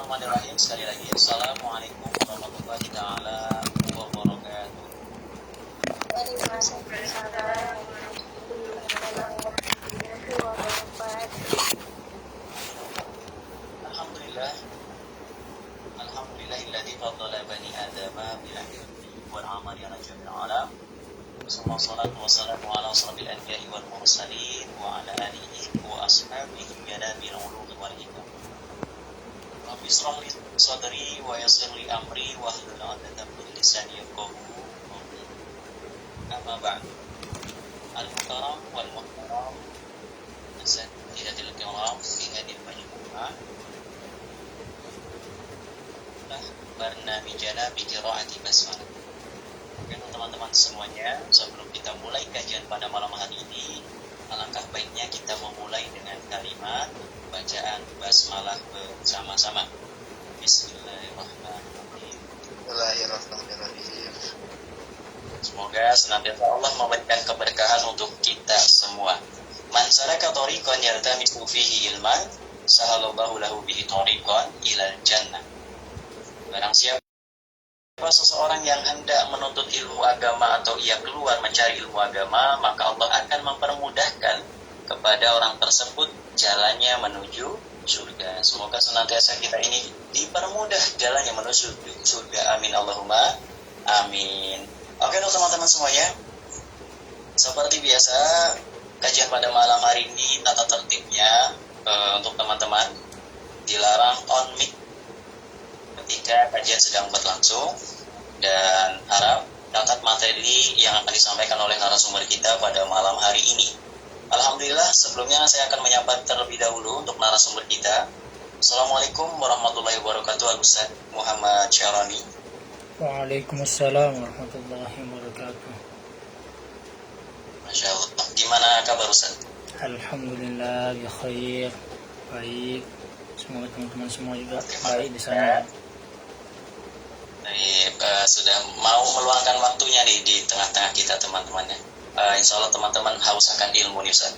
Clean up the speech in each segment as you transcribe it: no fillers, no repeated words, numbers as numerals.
Bismillahirrahmanirrahim. Sekali lagi, Assalamualaikum warahmatullahi taala wabarakatuh. Waalaikumsalam warahmatullahi wabarakatuh. Alhamdulillah. Alhamdulillahilladzi faddala bani adama bil ilmi wal amali ala jami'il alam. Wassalatu wassalamu ala asrofil anbiya'i wal mursalin wa ala alihi wa ashabihi janabil ulumi wal hikam. Rabbi shrah li sadri wa yassir li amri wahlul 'uqdatam min lisani yafqahu qawli. Amma ba'd. Al-muhtaram wal muhtaram asatidatil kiram fi hadhihi al-majmu'ah. Barnamijana bi qiraati basmalah. Oke teman-teman semuanya, sebelum kita mulai kajian pada malam hari ini, alangkah baiknya kita memulai dengan kalimat bacaan basmalah bersama-sama. Bismillahirrahmanirrahim. Bismillahirrahmanirrahim. Semoga senantiasa Allah memberikan keberkahan untuk kita semua. Man salaka thariqan yaltamisu fihi ilman, sahalallahu lahu bihi thariqan ilal jannah. Barang siapa seseorang yang hendak menuntut ilmu agama atau ia keluar mencari ilmu agama, maka Allah akan mempermudahkan kepada orang tersebut jalannya menuju surga. Semoga senantiasa kita ini dipermudah jalannya menuju surga. Amin Allahumma amin. Oke teman-teman semuanya, seperti biasa kajian pada malam hari ini tata tertibnya untuk teman-teman dilarang on mic ketika kajian sedang berlangsung, dan harap catat materi yang akan disampaikan oleh narasumber kita pada malam hari ini. Alhamdulillah, sebelumnya saya akan menyapa terlebih dahulu untuk narasumber kita. Assalamualaikum warahmatullahi wabarakatuh, Ustaz Muhammad Syarani. Waalaikumsalam warahmatullahi wabarakatuh. Masya Allah. Gimana kabar Ustaz? Alhamdulillah, bi khair, baik. Semoga teman-teman semua juga baik di sana. Sudah mau meluangkan waktunya di tengah-tengah kita teman-temannya. Insya Allah teman-teman haus akan ilmu nih Ustaz.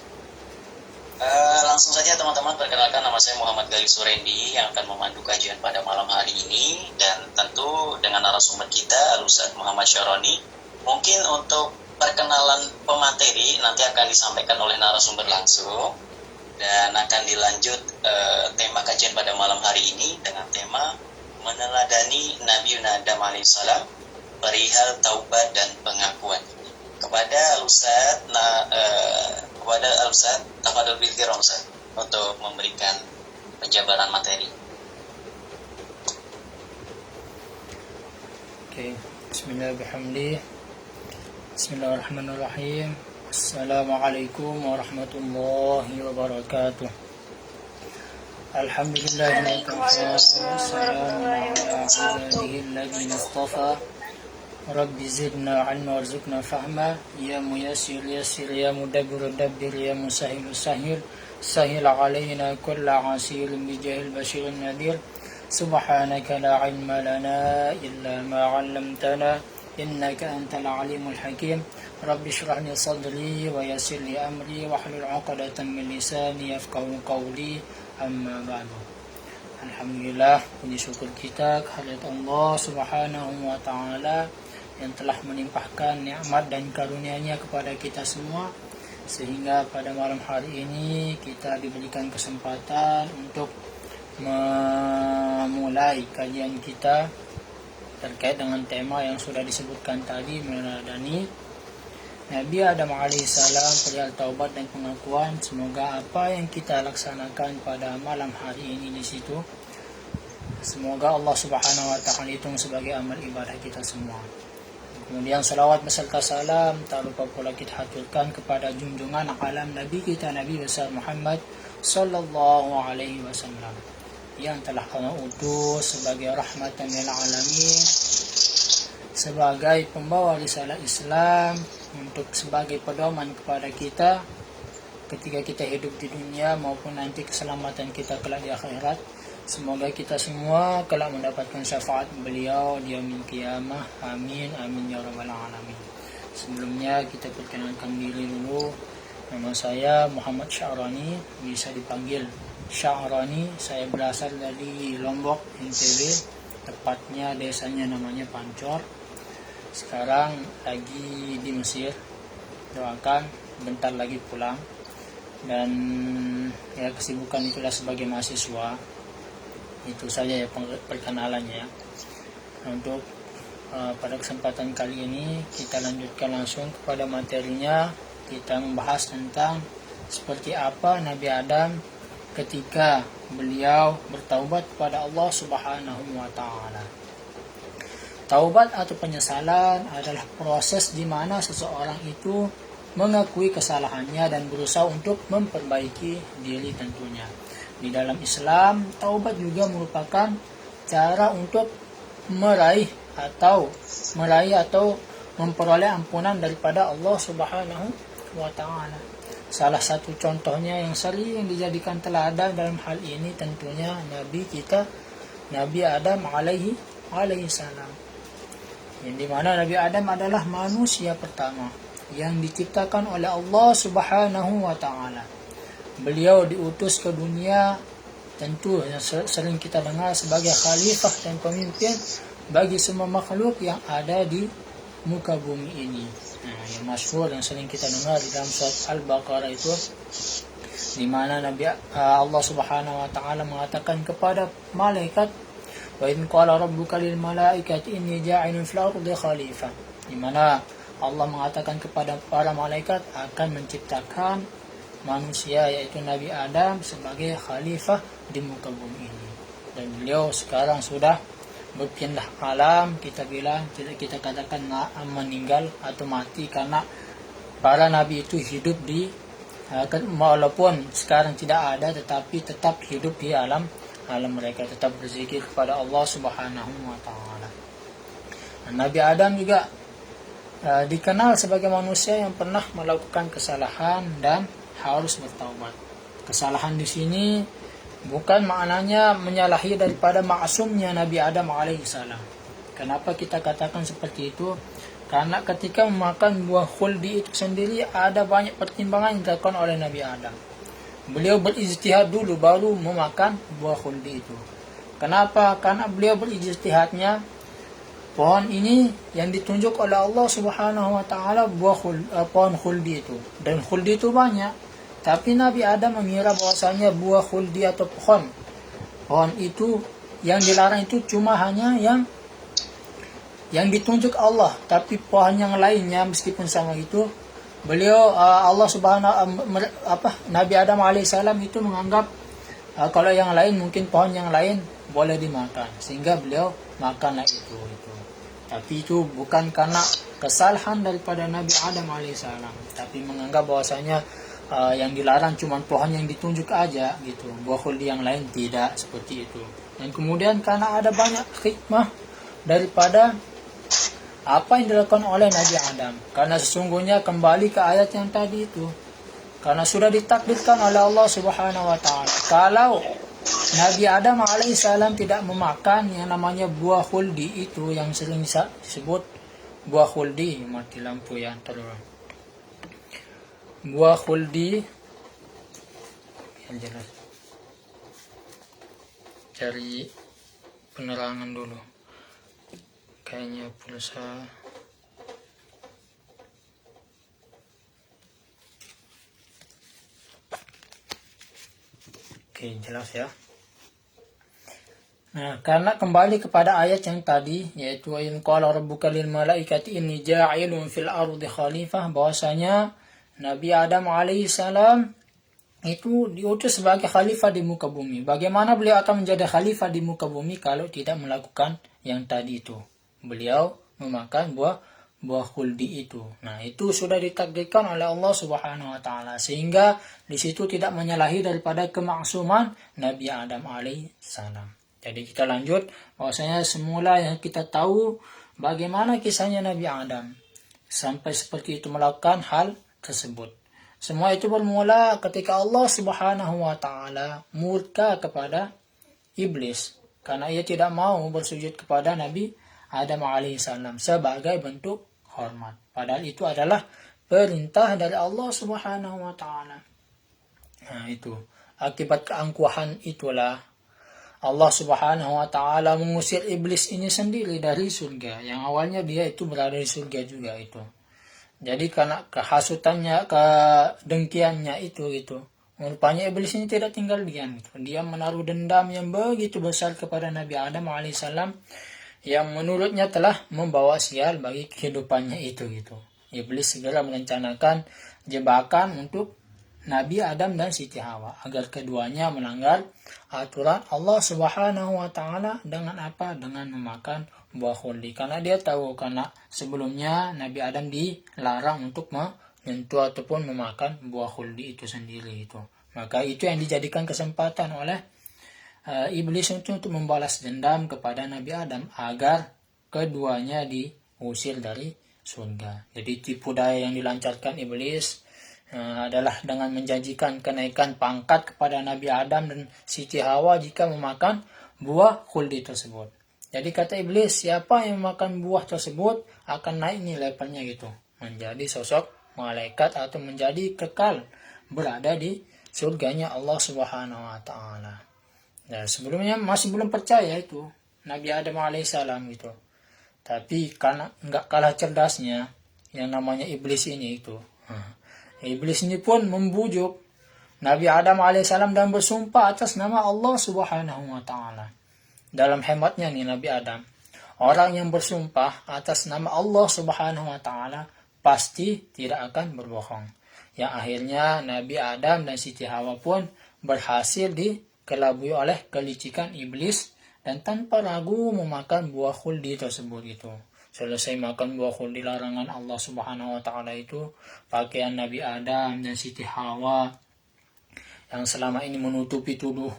Langsung saja teman-teman, perkenalkan nama saya Muhammad Gali Surendi yang akan memandu kajian pada malam hari ini, dan tentu dengan narasumber kita Ustaz Muhammad Syarani. Mungkin untuk perkenalan pemateri nanti akan disampaikan oleh narasumber langsung, dan akan dilanjut tema kajian pada malam hari ini dengan tema meneladani Nabi Adam alaihissalam perihal taubat dan pengakuan. Kepada Ustaz tafadhol bil kiram Ustaz untuk memberikan penjabaran materi. Oke, bismillahirrahmanirrahim. Bismillahirrahmanirrahim. Assalamualaikum warahmatullahi wabarakatuh. Alhamdulillah wassalamu ala ibadihi alladhina istafa. Rabbi zidna ilma warzuqna fahma. Ya muyassir yassir, ya mudabbir dabbir, ya musahhil sahhil. Sahhil alaina kulla asir bijahil bashir nadir. Subhanaka la ilma lana illa ma 'allamtana innaka antal alimul hakim. Rabbi shrah li sadri wa yassir li amri wahlul 'uqdatam min lisani yafqahu qawli. Amma ba'du. Alhamdulillah, puji syukur kita kehadirat Allah Subhanahu wa taala yang telah menimpahkan nikmat dan karunia-Nya kepada kita semua, sehingga pada malam hari ini kita diberikan kesempatan untuk memulai kajian kita terkait dengan tema yang sudah disebutkan tadi, meneladani Nabi Adam alaihissalam perihal taubat dan pengakuan. Semoga apa yang kita laksanakan pada malam hari ini di situ, semoga Allah Subhanahu wa taala hitung sebagai amal ibadah kita semua. Kemudian salawat beserta salam tak lupa pula kita haturkan kepada junjungan alam Nabi kita, Nabi besar Muhammad sallallahu alaihi wasallam, yang telah Allah utus sebagai rahmatan lil alamin, sebagai pembawa risalah Islam, untuk sebagai pedoman kepada kita ketika kita hidup di dunia maupun nanti keselamatan kita kelak di akhirat. Semoga kita semua kelak mendapatkan syafaat beliau di yaumil qiyamah. Amin amin ya rabbal alamin. Sebelumnya kita perkenalkan diri dulu. Nama saya Muhammad Syarani, bisa dipanggil Sya'rani. Saya berasal dari Lombok, NTB. Tepatnya desanya namanya Pancor. Sekarang lagi di Mesir. Doakan bentar lagi pulang. Dan ya kesibukan itulah sebagai mahasiswa. Itu saja ya perkenalannya. Untuk pada kesempatan kali ini kita lanjutkan langsung kepada materinya. Kita membahas tentang seperti apa Nabi Adam ketika beliau bertaubat kepada Allah Subhanahu wa taala. Taubat atau penyesalan adalah proses di mana seseorang itu mengakui kesalahannya dan berusaha untuk memperbaiki diri tentunya. Di dalam Islam, taubat juga merupakan cara untuk meraih atau memperoleh ampunan daripada Allah Subhanahu wa taala. Salah satu contohnya yang sering dijadikan teladan dalam hal ini tentunya Nabi kita, Nabi Adam alaihi salam. Yang dimana Nabi Adam adalah manusia pertama yang diciptakan oleh Allah Subhanahu wa taala. Beliau diutus ke dunia tentu yang sering kita dengar sebagai khalifah dan pemimpin bagi semua makhluk yang ada di muka bumi ini. Yang masyhur yang sering kita dengar di dalam surat Al-Baqarah itu, di mana Allah Subhanahu wa taala mengatakan kepada malaikat, wa in qala rabbuka lil malaikati inni ja'ilun fil ardi khalifah. Di mana Allah mengatakan kepada para malaikat akan menciptakan manusia yaitu Nabi Adam sebagai khalifah di muka bumi ini. Dan beliau sekarang sudah berpindah alam, kita katakan meninggal atau mati, karena para nabi itu hidup di walaupun sekarang tidak ada tetapi tetap hidup di alam mereka, tetap berzikir kepada Allah Subhanahu wa taala. Nabi Adam juga dikenal sebagai manusia yang pernah melakukan kesalahan dan harus bertaubat. Kesalahan di sini bukan maknanya menyalahi daripada maksumnya Nabi Adam alaihissalam. Kenapa kita katakan seperti itu? Karena ketika memakan buah khuldi itu sendiri ada banyak pertimbangan yang dilakukan oleh Nabi Adam. Beliau berijtihad dulu baru memakan buah khuldi itu. Kenapa? Karena beliau berijtihadnya pohon ini yang ditunjuk oleh Allah Subhanahu wa taala pohon khuldi itu, dan khuldi itu banyak. Tapi Nabi Adam mengira bahwasanya buah khuldi atau pohon itu yang dilarang itu cuma hanya yang ditunjuk Allah. Tapi pohon yang lainnya meskipun sama itu, beliau Nabi Adam alaihissalam itu menganggap kalau yang lain, mungkin pohon yang lain boleh dimakan, sehingga beliau makanlah itu. Tapi itu bukan karena kesalahan daripada Nabi Adam alaihissalam, tapi menganggap bahwasanya yang dilarang cuma pohon yang ditunjuk aja gitu, buah khuldi yang lain tidak, seperti itu. Dan kemudian karena ada banyak hikmah daripada apa yang dilakukan oleh Nabi Adam, karena sesungguhnya kembali ke ayat yang tadi itu, karena sudah ditakdirkan oleh Allah Subhanahu wa taala kalau Nabi Adam alaihissalam tidak memakan yang namanya buah khuldi itu, yang sering disebut buah khuldi. Mati lampu ya, tolong. Buah khuldi yang jelas, cari penerangan dulu, kayaknya pulsa. Oke, jelas ya. Nah, karena kembali kepada ayat yang tadi, yaitu in qala rabbuka lil malaikati inni ja'ilun fil ardi khalifah, bahwasanya Nabi Adam alaihissalam itu diutus sebagai khalifah di muka bumi. Bagaimana beliau akan menjadi khalifah di muka bumi kalau tidak melakukan yang tadi itu? Beliau memakan buah khuldi itu. Nah, itu sudah ditakdirkan oleh Allah Subhanahu wa taala, sehingga di situ tidak menyalahi daripada kemaksuman Nabi Adam alaihissalam. Jadi kita lanjut, bahwasanya semula yang kita tahu bagaimana kisahnya Nabi Adam sampai seperti itu melakukan hal tersebut. Semua itu bermula ketika Allah Subhanahu wa taala murka kepada iblis karena ia tidak mau bersujud kepada Nabi Adam alaihissalam sebagai bentuk hormat. Padahal itu adalah perintah dari Allah Subhanahu wa taala. Nah, itu akibat keangkuhan itulah Allah Subhanahu wa taala mengusir iblis ini sendiri dari surga. Yang awalnya dia itu berada di surga juga itu. Jadi karena kehasutannya, kedengkiannya itu gitu. Rupanya iblis ini tidak tinggal diam gitu. Dia menaruh dendam yang begitu besar kepada Nabi Adam alaihissalam yang menurutnya telah membawa sial bagi kehidupannya itu gitu. Iblis segera merencanakan jebakan untuk Nabi Adam dan Siti Hawa agar keduanya melanggar aturan Allah Subhanahu wa taala dengan apa? Dengan memakan buah khuldi. Karena dia tahu karena sebelumnya Nabi Adam dilarang untuk menyentuh ataupun memakan buah khuldi itu sendiri itu. Maka itu yang dijadikan kesempatan oleh iblis untuk membalas dendam kepada Nabi Adam agar keduanya diusir dari surga. Jadi tipu daya yang dilancarkan iblis adalah dengan menjanjikan kenaikan pangkat kepada Nabi Adam dan Siti Hawa jika memakan buah khuldi tersebut. Jadi kata iblis, siapa yang memakan buah tersebut akan naik nih levelnya gitu, menjadi sosok malaikat atau menjadi kekal berada di surganya Allah Subhanahu wa taala. Nah, sebelumnya masih belum percaya itu Nabi Adam alaihissalam gitu. Tapi karena nggak kalah cerdasnya yang namanya iblis ini itu. Iblis ini pun membujuk Nabi Adam alaihissalam dan bersumpah atas nama Allah Subhanahu wa taala. Dalam hematnya nih Nabi Adam, orang yang bersumpah atas nama Allah Subhanahu wa taala pasti tidak akan berbohong. Yang akhirnya Nabi Adam dan Siti Hawa pun berhasil dikelabui oleh kelicikan iblis dan tanpa ragu memakan buah khuldi tersebut itu. Selesai makan buah khuldi larangan Allah Subhanahu wa taala itu, pakaian Nabi Adam dan Siti Hawa yang selama ini menutupi tubuh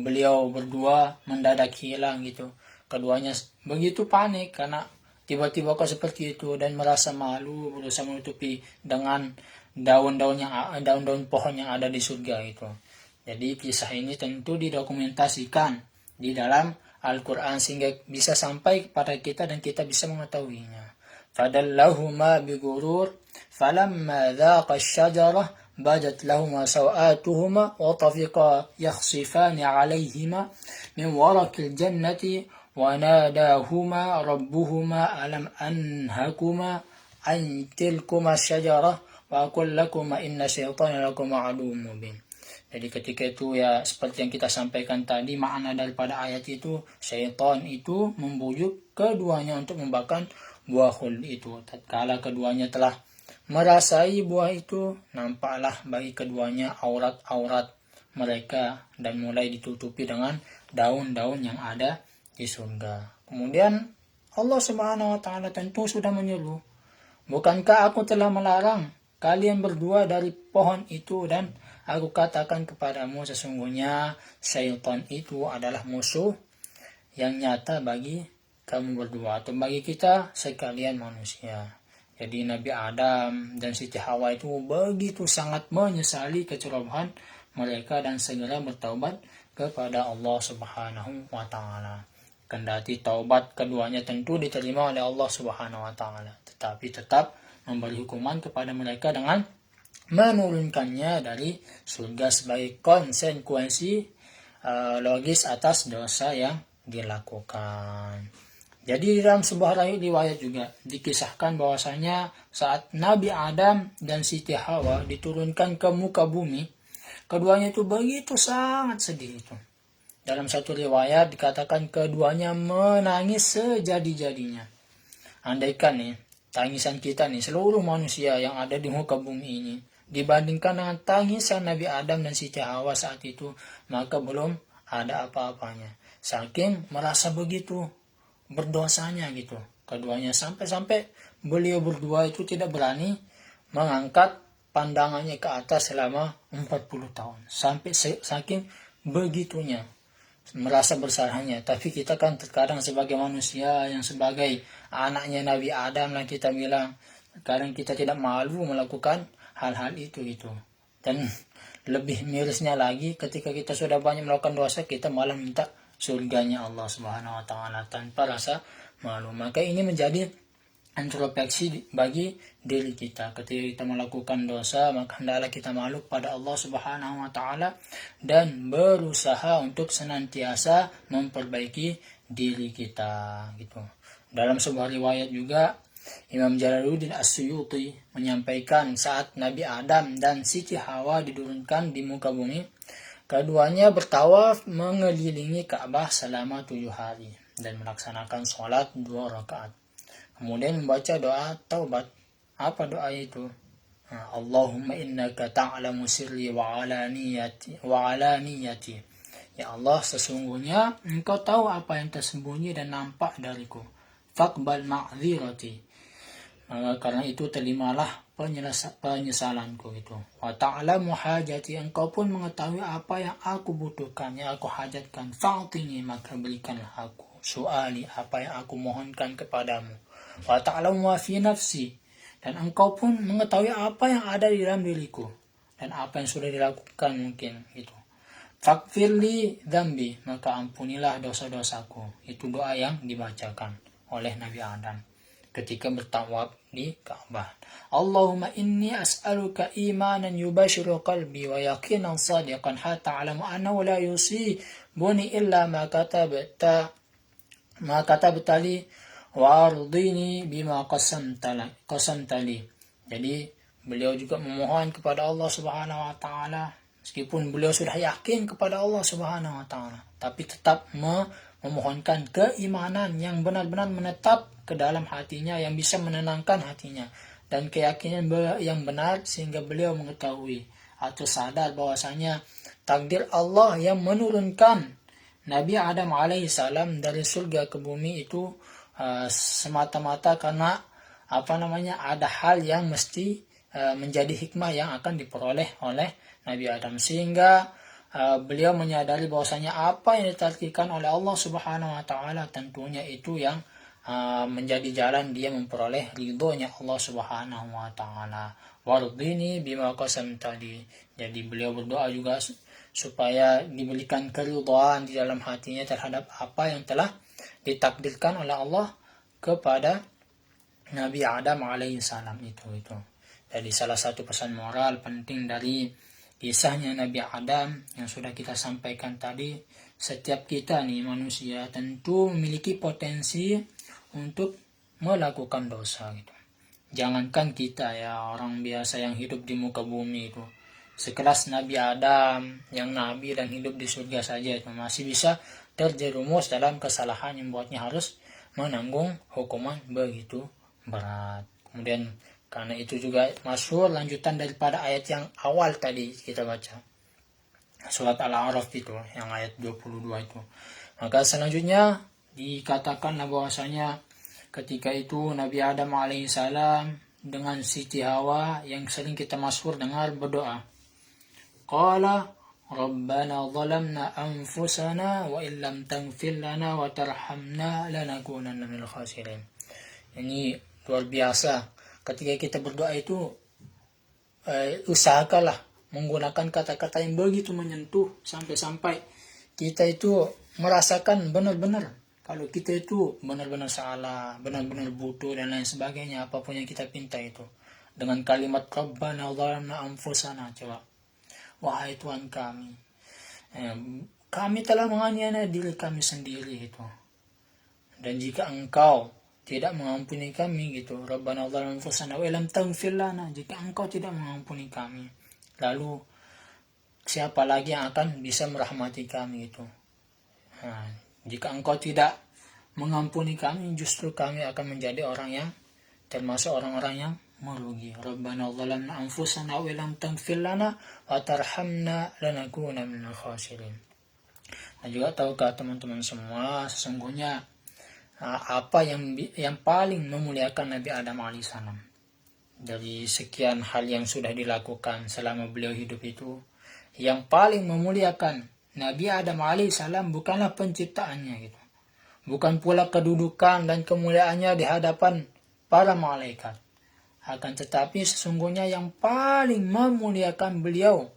beliau berdua mendadak hilang gitu. Keduanya begitu panik karena tiba-tiba kok seperti itu dan merasa malu, berusaha menutupi dengan daun-daun pohon yang ada di surga itu. Jadi kisah ini tentu didokumentasikan di dalam Al-Quran sehingga bisa sampai kepada kita dan kita bisa mengetahuinya. Fadallahuma bigurur falamma dhaqa asy-syajarah badat lahuma sawatuhuma wa tafiqa yakhsifani 'alayhima min waraqil jannati wa nadahuma rabbuhuma alam anhakuma an tilkuma asy-syajarah wa aqul lakuma inna syaitana lakuma 'aduwwun mubin. Jadi ketika itu ya seperti yang kita sampaikan tadi, makna daripada ayat itu, syaitan itu membujuk keduanya untuk membakar buah khuldi itu. Tatkala keduanya telah merasai buah itu, nampaklah bagi keduanya aurat-aurat mereka dan mulai ditutupi dengan daun-daun yang ada di surga. Kemudian Allah Subhanahu wa taala tentu sudah menyuruh, bukankah aku telah melarang kalian berdua dari pohon itu dan aku katakan kepadamu sesungguhnya syaitan itu adalah musuh yang nyata bagi kamu berdua atau bagi kita sekalian manusia. Jadi Nabi Adam dan Siti Hawa itu begitu sangat menyesali kecerobohan mereka dan segera bertaubat kepada Allah Subhanahu wa taala. Kendati taubat keduanya tentu diterima oleh Allah Subhanahu wa taala, tetapi tetap memberi hukuman kepada mereka dengan menurunkannya dari surga sebagai konsekuensi logis atas dosa yang dilakukan. Jadi dalam sebuah riwayat juga dikisahkan bahwasanya saat Nabi Adam dan Siti Hawa diturunkan ke muka bumi, keduanya itu begitu sangat sedih itu. Dalam satu riwayat dikatakan keduanya menangis sejadi-jadinya. Andaikan nih tangisan kita nih seluruh manusia yang ada di muka bumi ini dibandingkan dengan tangisan Nabi Adam dan Siti Hawa saat itu, maka belum ada apa-apanya. Saking merasa begitu berdosanya gitu keduanya, sampai-sampai beliau berdua itu tidak berani mengangkat pandangannya ke atas selama 40 tahun. Sampai saking begitunya merasa bersalahnya. Tapi kita kan terkadang sebagai manusia yang sebagai anaknya Nabi Adam lah, kita bilang kadang kita tidak malu melakukan hal-hal itu gitu. Dan lebih mirisnya lagi ketika kita sudah banyak melakukan dosa, kita malah minta surganya Allah Subhanahu wa taala tanpa rasa malu. Maka ini menjadi introspeksi bagi diri kita. Ketika kita melakukan dosa, maka hendaklah kita malu pada Allah Subhanahu wa taala dan berusaha untuk senantiasa memperbaiki diri kita gitu. Dalam sebuah riwayat juga Imam Jalaluddin As-Suyuti menyampaikan saat Nabi Adam dan Siti Hawa diturunkan di muka bumi, keduanya bertawaf mengelilingi Ka'bah selama 7 hari dan melaksanakan sholat 2 rakaat. Kemudian membaca doa taubat. Apa doa itu? Allahumma innaka ta'lamu sirri wa alaniyati. Ya Allah, sesungguhnya Engkau tahu apa yang tersembunyi dan nampak dariku. Faqbal ma'dzirati. Karena itu terimalah penyesalanku itu. Wa ta'lamu hajati. Engkau pun mengetahui apa yang aku butuhkan, yang aku hajatkan. Fa'tini, maka berikanlah aku. Su'ali, apa yang aku mohonkan kepadamu. Wa ta'lamu ma fi nafsi, dan engkau pun mengetahui apa yang ada di dalam diriku dan apa yang sudah dilakukan mungkin itu. Faghfirli dzambi, maka ampunilah dosa-dosaku. Itu doa yang dibacakan oleh Nabi Adam ketika bertawaf di Ka'bah. Allahumma inni as'aluka imanan yubashiru qalbi wa yaqinan sadiqan hatta a'lamu annahu la yusibuni illa ma katabta li wardini bima qasamtali. Jadi beliau juga memohon kepada Allah Subhanahu wa taala, meskipun beliau sudah yakin kepada Allah Subhanahu wa taala, tapi tetap memohonkan keimanan yang benar-benar menetap ke dalam hatinya, yang bisa menenangkan hatinya, dan keyakinan yang benar sehingga beliau mengetahui atau sadar bahwasanya takdir Allah yang menurunkan Nabi Adam alaihissalam dari surga ke bumi itu semata-mata karena ada hal yang mesti menjadi hikmah yang akan diperoleh oleh Nabi Adam, sehingga beliau menyadari bahwasanya apa yang ditakdirkan oleh Allah Subhanahu wa taala tentunya itu yang menjadi jalan dia memperoleh ridhonya Allah Subhanahu wa taala. Wardini bima qasamtali. Jadi beliau berdoa juga supaya diberikan keridhaan di dalam hatinya terhadap apa yang telah ditakdirkan oleh Allah kepada Nabi Adam alaihissalam itu. Jadi salah satu pesan moral penting dari kisahnya Nabi Adam yang sudah kita sampaikan tadi, setiap kita nih manusia tentu memiliki potensi untuk melakukan dosa gitu. Jangankan kita ya, orang biasa yang hidup di muka bumi itu, sekelas Nabi Adam yang nabi dan hidup di surga saja itu masih bisa terjerumus dalam kesalahan yang membuatnya harus menanggung hukuman begitu berat. Kemudian karena itu juga masyhur lanjutan daripada ayat yang awal tadi kita baca, surat Al-A'raf itu yang ayat 22 itu. Maka selanjutnya dikatakanlah bahwasanya ketika itu Nabi Adam alaihissalam dengan Siti Hawa yang sering kita masyhur dengar berdoa, qala Rabbana zalamna anfusana wa illam taghfir lana wa tarhamna lanakunanna minal khasirin. Ini luar biasa. Ketika kita berdoa itu usahakanlah menggunakan kata-kata yang begitu menyentuh sampai-sampai kita itu merasakan benar-benar kalau kita itu benar-benar salah, benar-benar butuh dan lain sebagainya, apapun yang kita pinta itu. Dengan kalimat Rabbana zalamna anfusana, coba. Wahai Tuhan kami, kami telah menganiaya diri kami sendiri itu. Dan jika Engkau tidak mengampuni kami gitu, Rabbana zalamna anfusana wa illam taghfir lana, jika Engkau tidak mengampuni kami, lalu siapa lagi yang akan bisa merahmati kami itu? Jika Engkau tidak mengampuni kami, justru kami akan menjadi orang yang termasuk orang-orang yang merugi. Rabbana zalamna anfusana wa illam taghfir lana wa tarhamna lanakunanna minal khasirin. Dan juga tahukah teman-teman semua, sesungguhnya apa yang paling memuliakan Nabi Adam alaihissalam dari sekian hal yang sudah dilakukan selama beliau hidup itu, yang paling memuliakan Nabi Adam alaihissalam bukanlah penciptaannya gitu, bukan pula kedudukan dan kemuliaannya di hadapan para malaikat. Akan tetapi sesungguhnya yang paling memuliakan beliau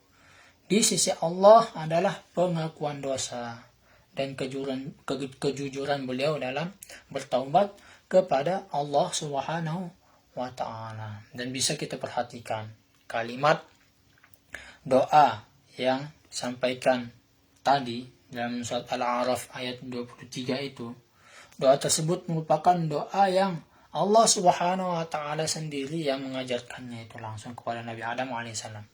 di sisi Allah adalah pengakuan dosa dan kejujuran beliau dalam bertaubat kepada Allah Subhanahu wa ta'ala. Dan bisa kita perhatikan kalimat doa yang sampaikan tadi dalam surat Al-A'raf ayat 23 itu. Doa tersebut merupakan doa yang Allah Subhanahu wa ta'ala sendiri yang mengajarkannya itu langsung kepada Nabi Adam alaihissalam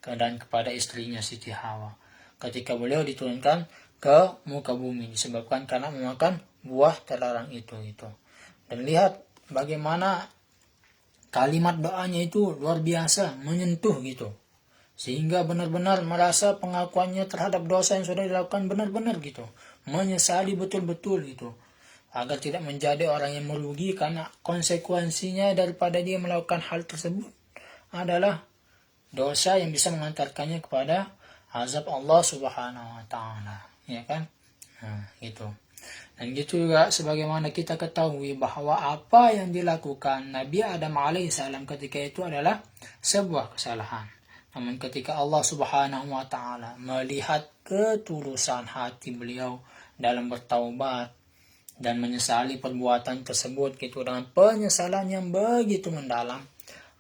dan kepada istrinya Siti Hawa ketika beliau diturunkan ke muka bumi disebabkan karena memakan buah terlarang itu. Dan lihat bagaimana kalimat doanya itu luar biasa, menyentuh gitu. Sehingga benar-benar merasa pengakuannya terhadap dosa yang sudah dilakukan benar-benar gitu. Menyesali betul-betul gitu. Agar tidak menjadi orang yang merugi karena konsekuensinya daripada dia melakukan hal tersebut adalah dosa yang bisa mengantarkannya kepada azab Allah Subhanahu wa ta'ala. Ya kan? Nah, gitu. Dan gitu juga sebagaimana kita ketahui bahwa apa yang dilakukan Nabi Adam alaihissalam ketika itu adalah sebuah kesalahan. Namun ketika Allah Subhanahu wa ta'ala melihat ketulusan hati beliau dalam bertaubat dan menyesali perbuatan tersebut gitu dengan penyesalan yang begitu mendalam,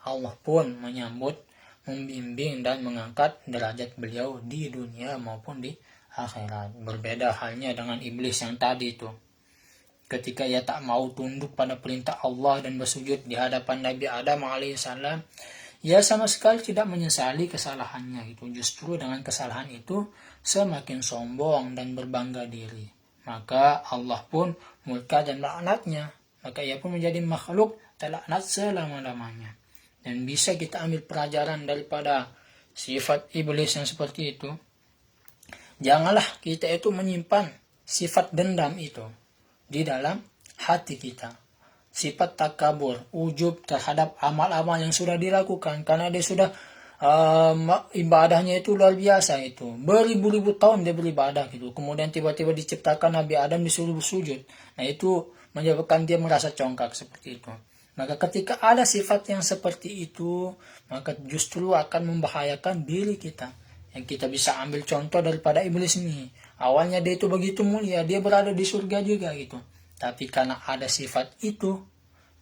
Allah pun menyambut, membimbing dan mengangkat derajat beliau di dunia maupun di akhirat. Berbeda halnya dengan iblis yang tadi itu. Ketika ia tak mau tunduk pada perintah Allah dan bersujud di hadapan Nabi Adam alaihissalam, ia sama sekali tidak menyesali kesalahannya itu. Justru dengan kesalahan itu semakin sombong dan berbangga diri. Maka Allah pun murka dan melaknatnya. Maka ia pun menjadi makhluk terlaknat selama-lamanya. Dan bisa kita ambil pelajaran daripada sifat iblis yang seperti itu. Janganlah kita itu menyimpan sifat dendam itu di dalam hati kita. Sifat takabur, ujub terhadap amal-amal yang sudah dilakukan. Karena dia sudah ibadahnya itu luar biasa itu. Beribu-ribu tahun dia beribadah gitu. Kemudian tiba-tiba diciptakan Nabi Adam disuruh bersujud. Nah itu menyebabkan dia merasa congkak seperti itu. Maka ketika ada sifat yang seperti itu, maka justru akan membahayakan diri kita. Yang kita bisa ambil contoh daripada iblis ini. Awalnya dia itu begitu mulia, dia berada di surga juga gitu. Tapi karena ada sifat itu,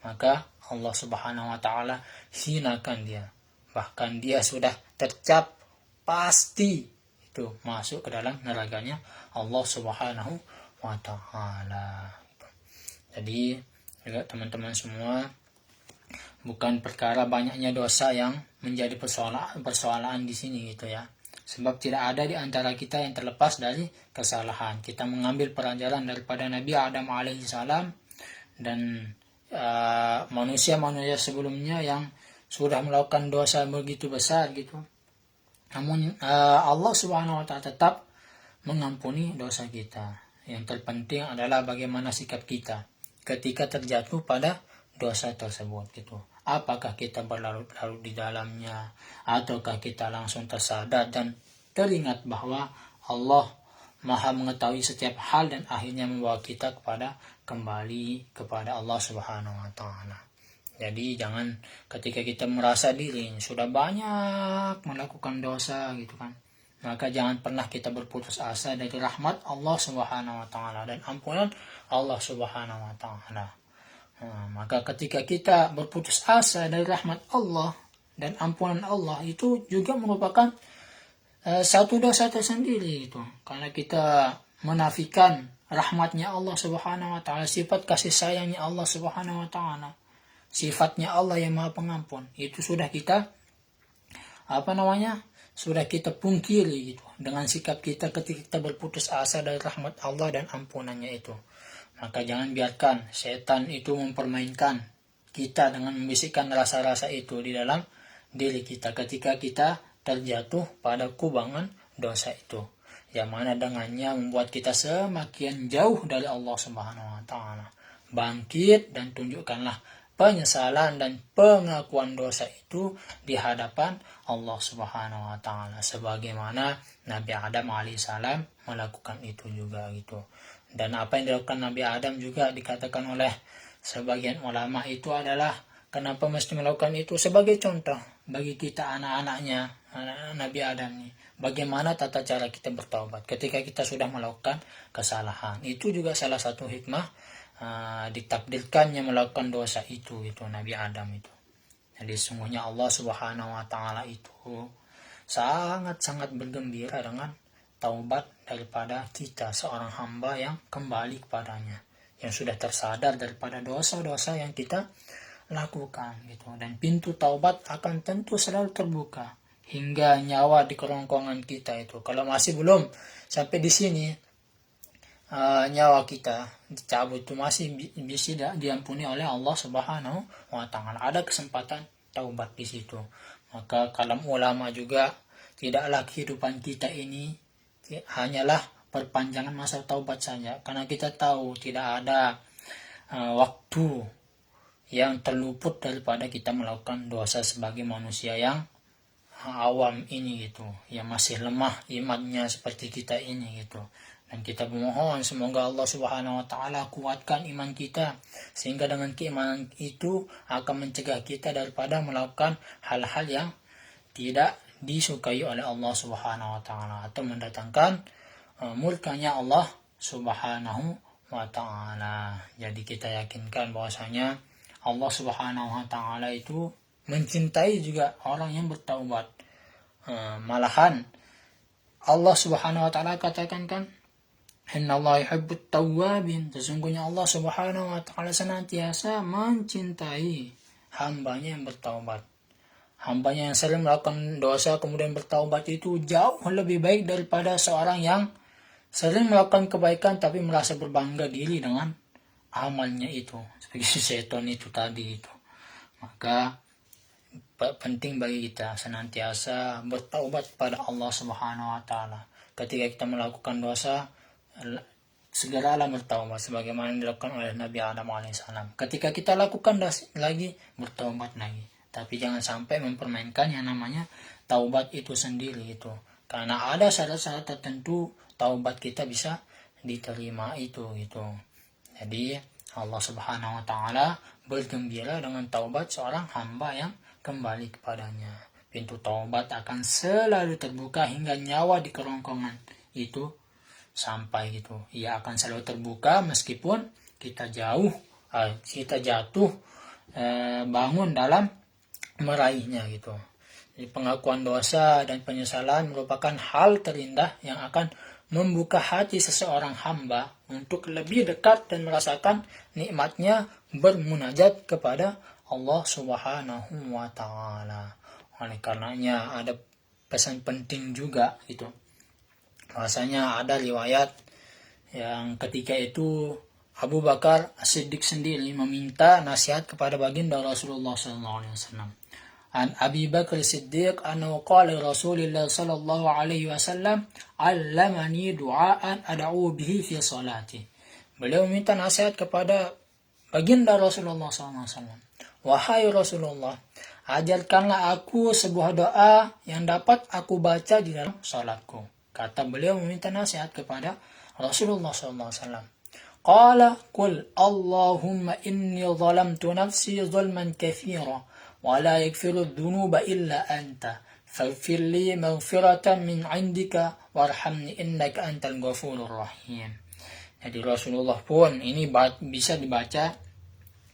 maka Allah Subhanahu wa ta'ala hinakan dia. Bahkan dia sudah tercap pasti itu masuk ke dalam nerakanya Allah Subhanahu wa ta'ala. Jadi juga teman-teman semua, bukan perkara banyaknya dosa yang menjadi persoalan di sini gitu ya. Sebab tidak ada di antara kita yang terlepas dari kesalahan. Kita mengambil pelajaran daripada Nabi Adam alaihissalam dan manusia-manusia sebelumnya yang sudah melakukan dosa begitu besar gitu. Namun Allah Subhanahu wa ta'ala tetap mengampuni dosa kita. Yang terpenting adalah bagaimana sikap kita ketika terjatuh pada dosa tersebut gitu. Apakah kita berlarut-larut di dalamnya, ataukah kita langsung tersadar dan teringat bahwa Allah Maha mengetahui setiap hal dan akhirnya membawa kita kembali kepada Allah Subhanahu wa ta'ala. Jadi jangan ketika kita merasa diri sudah banyak melakukan dosa gitu kan, maka jangan pernah kita berputus asa dari rahmat Allah Subhanahu wa ta'ala dan ampunan Allah Subhanahu wa ta'ala. Maka ketika kita berputus asa dari rahmat Allah dan ampunan Allah, itu juga merupakan satu dosa tersendiri itu. Karena kita menafikan rahmatnya Allah Subhanahu wa ta'ala, sifat kasih sayangnya Allah Subhanahu wa ta'ala, sifatnya Allah yang Maha Pengampun, itu sudah kita sudah kita pungkiri gitu dengan sikap kita ketika kita berputus asa dari rahmat Allah dan ampunannya itu. Maka jangan biarkan setan itu mempermainkan kita dengan membisikkan rasa-rasa itu di dalam diri kita ketika kita terjatuh pada kubangan dosa itu, yang mana dengannya membuat kita semakin jauh dari Allah Subhanahu wa ta'ala. Bangkit dan tunjukkanlah penyesalan dan pengakuan dosa itu di hadapan Allah Subhanahu wa ta'ala, sebagaimana Nabi Adam alaihissalam melakukan itu juga gitu. Dan apa yang dilakukan Nabi Adam juga dikatakan oleh sebagian ulama itu adalah Kenapa mesti melakukan itu? Sebagai contoh bagi kita anak-anaknya, anak Nabi Adam nih. Bagaimana tata cara kita bertaubat ketika kita sudah melakukan kesalahan. Itu juga salah satu hikmah ditakdirkannya melakukan dosa itu Nabi Adam itu. Jadi sungguhnya Allah Subhanahu wa taala itu sangat-sangat bergembira dengan taubat daripada kita, seorang hamba yang kembali kepadanya, yang sudah tersadar daripada dosa-dosa yang kita lakukan gitu. Dan pintu taubat akan tentu selalu terbuka hingga nyawa di kerongkongan kita itu. Kalau masih belum sampai di sini nyawa kita dicabut, itu masih bisa diampuni oleh Allah Subhanahu wa taala. Ada kesempatan taubat di situ. Maka kalam ulama juga, tidaklah kehidupan kita ini hanyalah perpanjangan masa taubat saja, karena kita tahu tidak ada waktu yang terluput daripada kita melakukan dosa sebagai manusia yang awam ini gitu, yang masih lemah imannya seperti kita ini gitu. Dan kita memohon semoga Allah Subhanahu wa taala kuatkan iman kita, sehingga dengan keimanan itu akan mencegah kita daripada melakukan hal-hal yang tidak disukai oleh Allah Subhanahu wa taala atau mendatangkan murkanya Allah Subhanahu wa taala. Jadi kita yakinkan bahwasanya Allah Subhanahu wa taala itu mencintai juga orang yang bertaubat. Malahan Allah Subhanahu wa taala katakan kan, innallaha yuhibbut tawwabin, sesungguhnya Allah Subhanahu wa taala senantiasa mencintai hambanya yang bertaubat. Hambanya yang sering melakukan dosa kemudian bertaubat itu jauh lebih baik daripada seorang yang sering melakukan kebaikan tapi merasa berbangga diri dengan amalnya itu, seperti setan itu tadi itu. Maka penting bagi kita senantiasa bertaubat pada Allah Subhanahu wa taala. Ketika kita melakukan dosa, segeralah bertaubat sebagaimana dilakukan oleh Nabi Adam alaihissalam. Ketika kita lakukan lagi, bertaubat lagi. Tapi jangan sampai mempermainkan yang namanya taubat itu sendiri itu. Karena ada syarat-syarat tertentu taubat kita bisa diterima itu gitu. Jadi Allah Subhanahu wa taala bergembira dengan taubat seorang hamba yang kembali kepadanya. Pintu taubat akan selalu terbuka hingga nyawa di kerongkongan itu sampai gitu. Ia akan selalu terbuka meskipun kita jatuh bangun dalam meraihnya gitu. Jadi pengakuan dosa dan penyesalan merupakan hal terindah yang akan membuka hati seseorang hamba untuk lebih dekat dan merasakan nikmatnya bermunajat kepada Allah Subhanahu wa taala. Oleh karenanya ada pesan penting juga gitu. Bahasanya ada riwayat yang ketika itu Abu Bakar As-Siddiq sendiri meminta nasihat kepada baginda Rasulullah SAW. An Abi Bakar As-Siddiq annahu qala Rasulullah sallallahu alaihi wasallam, "Allamani du'aan ad'u bihi fi salati." Beliau meminta nasihat kepada baginda Rasulullah SAW. Wahai Rasulullah, ajarkanlah aku sebuah doa yang dapat aku baca di dalam salatku. Kata beliau meminta nasihat kepada Rasulullah SAW. Qala qul Allahumma inni zalamtu nafsi zulman katsira wa la yaghfiru dhunuba illa anta faghfir li maghfiratan min 'indika warhamni innaka antal ghafurur rahim. Jadi Rasulullah pun ini bisa dibaca,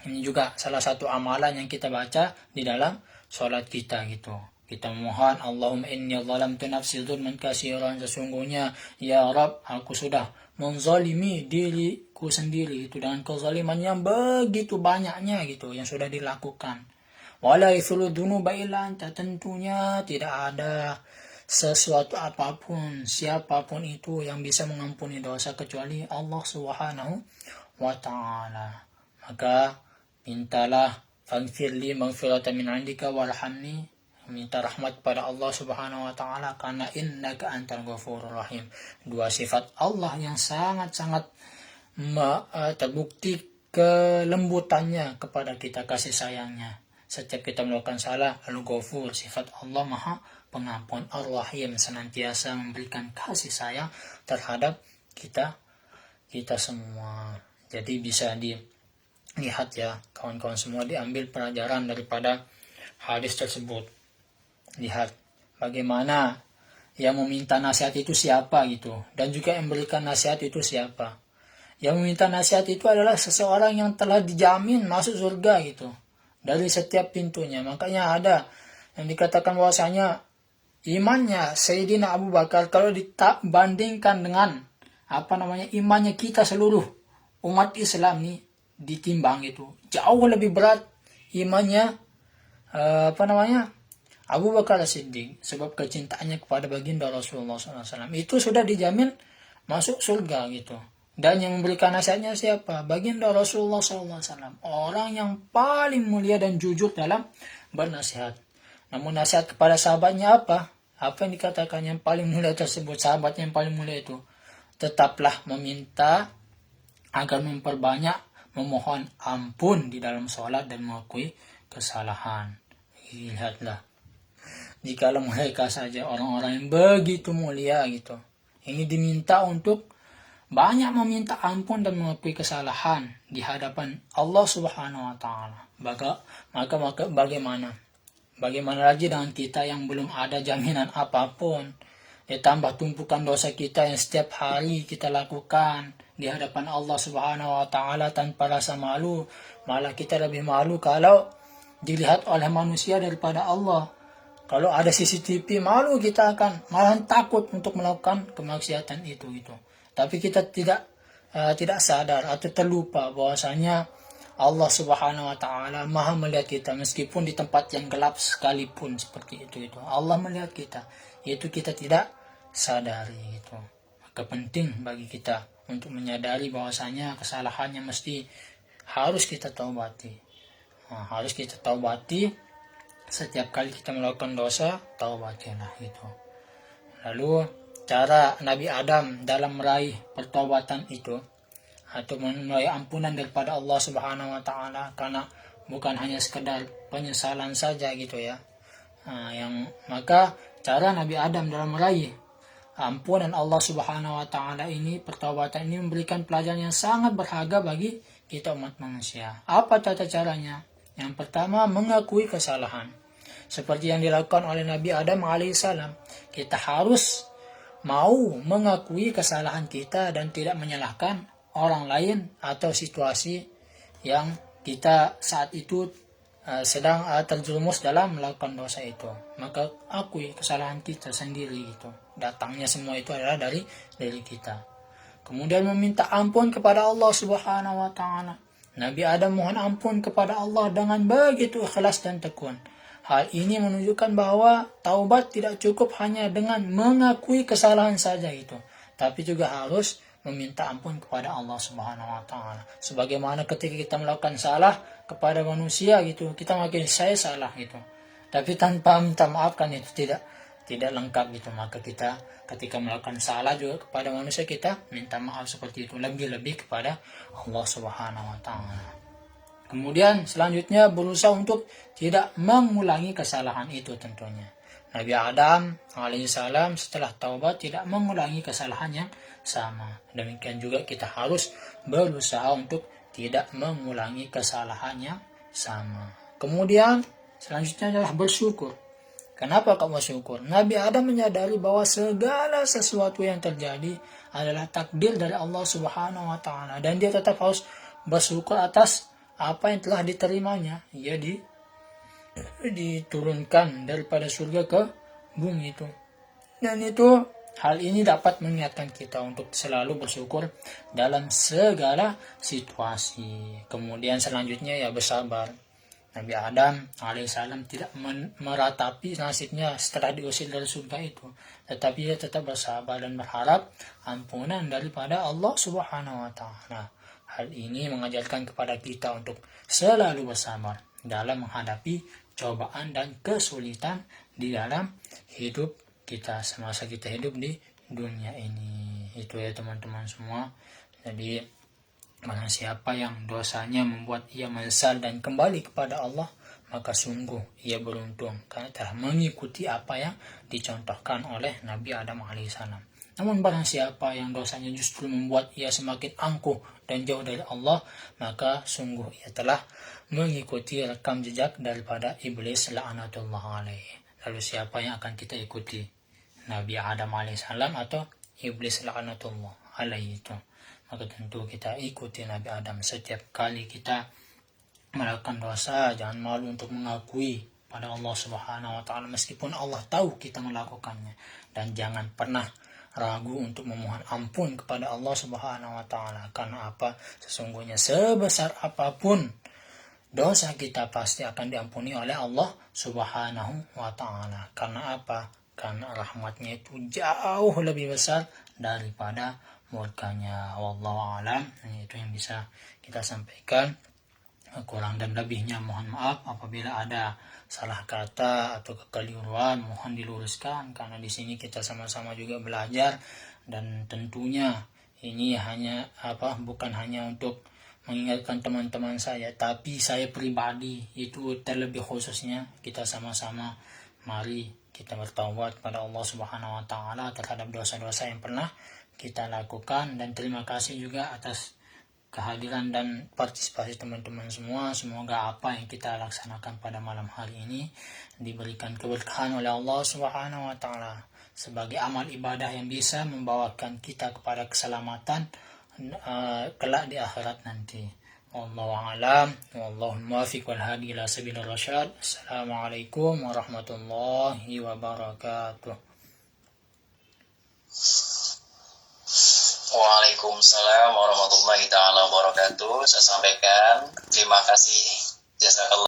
ini juga salah satu amalan yang kita baca di dalam salat kita gitu. Kita mohon, Allahumma inni zalamtu nafsi zulman katsiran, sesungguhnya ya Rabb aku sudah menzalimi diriku sendiri itu dengan kezaliman yang begitu banyaknya gitu yang sudah dilakukan. Wala yaghfiru dzunuba illa anta, tentunya tidak ada sesuatu apapun, siapapun itu yang bisa mengampuni dosa kecuali Allah Subhanahu wa taala. Maka mintalah faghfirli maghfiratan min 'indika warhamni, minta rahmat pada Allah Subhanahu wa taala karena innaka antal ghafurur rahim. Dua sifat Allah yang sangat-sangat terbukti kelembutannya kepada kita, kasih sayangnya. Setiap kita melakukan salah, Al-Ghafur, sifat Allah Maha Pengampun, Ar-Rahim, senantiasa memberikan kasih sayang terhadap kita semua. Jadi bisa Lihat ya kawan-kawan semua, diambil pelajaran daripada hadis tersebut. Lihat bagaimana yang meminta nasihat itu siapa gitu, dan juga yang memberikan nasihat itu siapa. Yang meminta nasihat itu adalah seseorang yang telah dijamin masuk surga gitu dari setiap pintunya. Makanya ada yang dikatakan bahwasanya imannya Sayyidina Abu Bakar kalau dibandingkan dengan imannya kita seluruh umat Islam nih, ditimbang itu jauh lebih berat imannya Abu Bakar As-Siddiq, sebab kecintaannya kepada baginda Rasulullah SAW itu sudah dijamin masuk surga gitu. Dan yang memberikan nasihatnya siapa? Baginda Rasulullah SAW, orang yang paling mulia dan jujur dalam bernasihat. Namun nasihat kepada sahabatnya apa? Apa yang dikatakan yang paling mulia tersebut? Sahabatnya yang paling mulia itu, tetaplah meminta agar memperbanyak memohon ampun di dalam sholat dan mengakui kesalahan. Lihatlah, jikalau mereka saja orang-orang yang begitu mulia gitu, ini diminta untuk banyak meminta ampun dan mengakui kesalahan di hadapan Allah Subhanahu wa taala. Maka bagaimana lagi dengan kita yang belum ada jaminan apapun, ditambah tumpukan dosa kita yang setiap hari kita lakukan di hadapan Allah Subhanahu wa taala tanpa rasa malu. Malah kita lebih malu kalau dilihat oleh manusia daripada Allah. Kalau ada CCTV, malu kita akan malah takut untuk melakukan kemaksiatan itu. Tapi kita tidak sadar atau terlupa bahwasanya Allah Subhanahu wa taala Maha melihat kita meskipun di tempat yang gelap sekalipun seperti itu. Allah melihat kita. Itu kita tidak sadari gitu. Maka penting bagi kita untuk menyadari bahwasanya kesalahannya mesti harus kita taubati. Harus kita taubati setiap kali kita melakukan dosa, taubatilah gitu. Lalu cara Nabi Adam dalam meraih pertobatan itu atau meraih ampunan daripada Allah Subhanahu wa taala, karena bukan hanya sekedar penyesalan saja gitu ya. Maka cara Nabi Adam dalam meraih ampunan Allah Subhanahu wa taala ini, pertobatan ini memberikan pelajaran yang sangat berharga bagi kita umat manusia. Apa tata caranya? Yang pertama, mengakui kesalahan. Seperti yang dilakukan oleh Nabi Adam alaihissalam, kita harus mau mengakui kesalahan kita dan tidak menyalahkan orang lain atau situasi yang kita saat itu sedang terjerumus dalam melakukan dosa itu. Maka akui kesalahan kita sendiri itu. Datangnya semua itu adalah dari kita. Kemudian meminta ampun kepada Allah Subhanahu wa taala. Nabi Adam mohon ampun kepada Allah dengan begitu ikhlas dan tekun. Hal ini menunjukkan bahwa taubat tidak cukup hanya dengan mengakui kesalahan saja itu, tapi juga harus meminta ampun kepada Allah Subhanahu wa taala. Sebagaimana ketika kita melakukan salah kepada manusia gitu, kita mengakui saya salah gitu. Tapi tanpa minta maaf kan itu tidak lengkap gitu. Maka kita ketika melakukan salah juga kepada manusia, kita minta maaf seperti itu, lebih-lebih kepada Allah Subhanahu wa taala. Kemudian selanjutnya berusaha untuk tidak mengulangi kesalahan itu tentunya. Nabi Adam alaihissalam setelah taubat tidak mengulangi kesalahan yang sama. Demikian juga kita harus berusaha untuk tidak mengulangi kesalahan yang sama. Kemudian selanjutnya adalah bersyukur. Kenapa kau bersyukur? Nabi Adam menyadari bahwa segala sesuatu yang terjadi adalah takdir dari Allah Subhanahu wa taala, dan dia tetap harus bersyukur atas apa yang telah diterimanya. Ia diturunkan daripada surga ke bumi itu. Dan hal ini dapat mengingatkan kita untuk selalu bersyukur dalam segala situasi. Kemudian selanjutnya ya bersabar. Nabi Adam alaihissalam tidak meratapi nasibnya setelah diusir dari surga itu, tetapi dia tetap bersabar dan berharap ampunan daripada Allah Subhanahu wa taala. Hal ini mengajarkan kepada kita untuk selalu bersabar dalam menghadapi cobaan dan kesulitan di dalam hidup kita semasa kita hidup di dunia ini. Itu ya teman-teman semua. Jadi barang siapa yang dosanya membuat ia menyesal dan kembali kepada Allah, maka sungguh ia beruntung karena telah mengikuti apa yang dicontohkan oleh Nabi Adam alaihissalam. Namun barang siapa yang dosanya justru membuat ia semakin angkuh dan jauh dari Allah, maka sungguh ia telah mengikuti rekam jejak daripada iblis la'anatullah alaih. Lalu siapa yang akan kita ikuti? Nabi Adam alaihissalam atau iblis la'anatullah alaih itu? Maka tentu kita ikuti Nabi Adam. Setiap kali kita melakukan dosa, jangan malu untuk mengakui pada Allah Subhanahu wa taala meskipun Allah tahu kita melakukannya, dan jangan pernah ragu untuk memohon ampun kepada Allah Subhanahu wa taala. Karena apa? Sesungguhnya sebesar apapun dosa kita pasti akan diampuni oleh Allah Subhanahu wa taala. Karena apa? Karena rahmatnya itu jauh lebih besar daripada murkanya. Wallahu alam. Itu yang bisa kita sampaikan. Kurang dan lebihnya mohon maaf. Apabila ada salah kata atau kekeliruan, mohon diluruskan, karena di sini kita sama-sama juga belajar, dan tentunya ini hanya bukan hanya untuk mengingatkan teman-teman saya, tapi saya pribadi itu terlebih khususnya. Kita sama-sama mari kita bertaubat pada Allah Subhanahu wa taala terhadap dosa-dosa yang pernah kita lakukan. Dan terima kasih juga atas kehadiran dan partisipasi teman-teman semua. Semoga apa yang kita laksanakan pada malam hari ini diberikan keberkahan oleh Allah Subhanahu wa taala sebagai amal ibadah yang bisa membawakan kita kepada keselamatan kelak di akhirat nanti. Wallahu a'lam, wallahu muwaffiq wal hadi ila sabilir rasyad. Assalamualaikum warahmatullahi wabarakatuh. Waalaikumsalam warahmatullahi taala wabarakatuh. Saya sampaikan terima kasih jazakallah